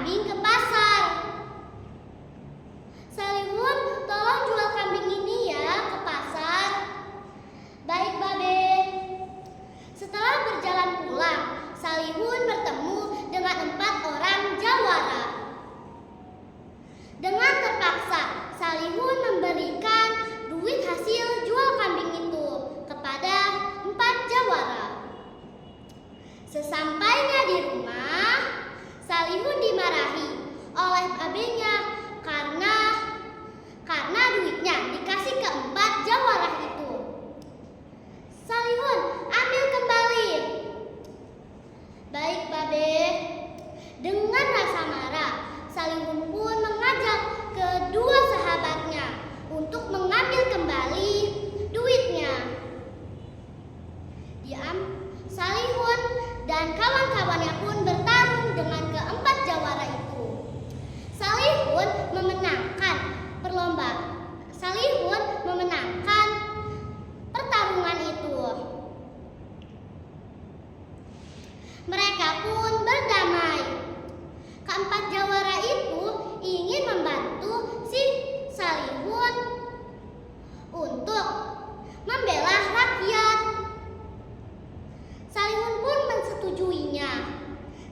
kambing ke pasar. Salihun, tolong jual kambing ini ya ke pasar. Baik, Babe. Setelah berjalan pulang, Salihun bertemu dengan 4 orang jawara. Dengan terpaksa, Salihun memberikan duit hasil jual kambing itu kepada 4 jawara. Sesampainya di rumah, Salihun dimarahi oleh babenya karena duitnya dikasih ke 4 jawara itu. Salihun, ambil kembali. Baik, Babe. Dengan rasa marah, Salihun pun mengajak kedua sahabatnya untuk mengambil kembali duitnya. Salihun dan kawan-kawannya pun bertarung dengan ke-4 jawara itu. Salihun memenangkan pertarungan itu. Mereka pun berdamai. Ke-4 jawara itu ingin membantu si Salihun untuk membela rakyat. Salihun pun mensetujuinya.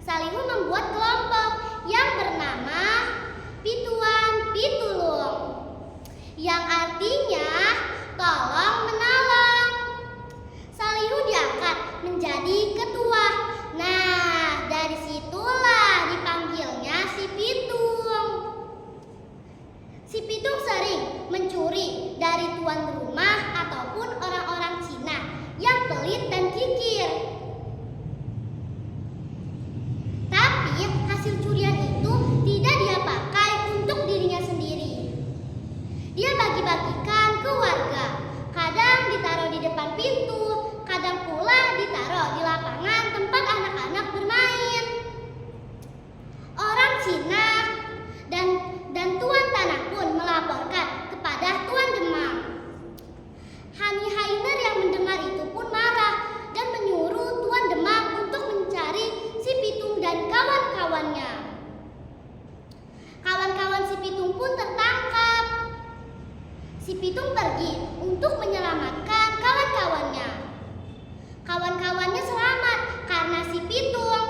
Salihun membuat kelompok yang bernama Pituan Pitulung, yang artinya tolong menolong. Salihun diangkat menjadi ketua. Nah, dari situlah dipanggilnya si Pitung. Si Pitung sering mencuri dari tuan rumah ataupun orang-orang Cina yang pelit dan kikir. Tapi hasil curian itu tidak dia pakai untuk dirinya sendiri. Dia bagi-bagikan ke warga. Kadang ditaruh di depan pintu, kadang pula ditaruh di lapangan tempat anak-anak bermain. Orang Cina dan tuan tanah pun melaporkan kepada tuan Demang. Hani Hainer yang mendengar itu pun marah dan menyuruh tuan Demang untuk mencari si Pitung dan kawan-kawannya. Kawan-kawan si Pitung pun tertangkap. Si Pitung pergi untuk menyelamatkan kawan-kawannya. Kawan-kawannya selamat karena si Pitung.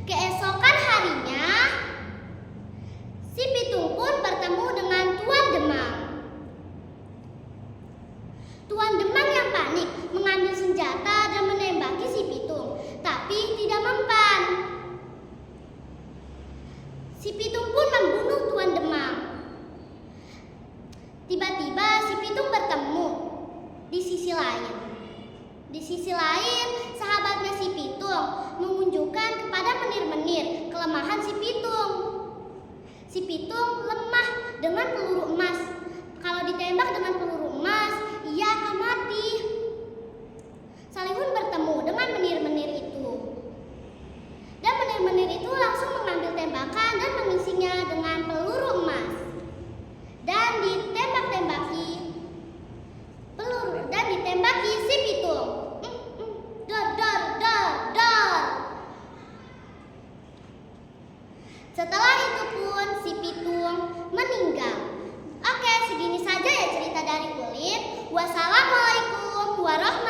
Keesokan harinya, si Pitung pun bertemu dengan tuan Demang. Tuan Demang yang panik mengambil senjata dan menembaki si Pitung, tapi tidak mempan. Si Pitung pun membunuh tuan Demang. Tiba-tiba si Pitung bertemu di sisi lain. Di sisi lain, sahabatnya si Pitung menunjukkan kepada menir-menir kelemahan si Pitung. Si Pitung lemah dengan peluru emas. Kalau ditembak dengan peluru emas, ia akan mati. Salihun bertemu dengan menir-menir itu. Dan menir-menir itu langsung mengambil tembakan dan mengisinya dengan peluru emas. Dan ditembaki si Pitung. Dor, dor, dor, dor. Setelah itu pun si Pitung meninggal. Oke, segini saja ya cerita dari Ulin. Wassalamualaikum warahmatullahi wabarakatuh.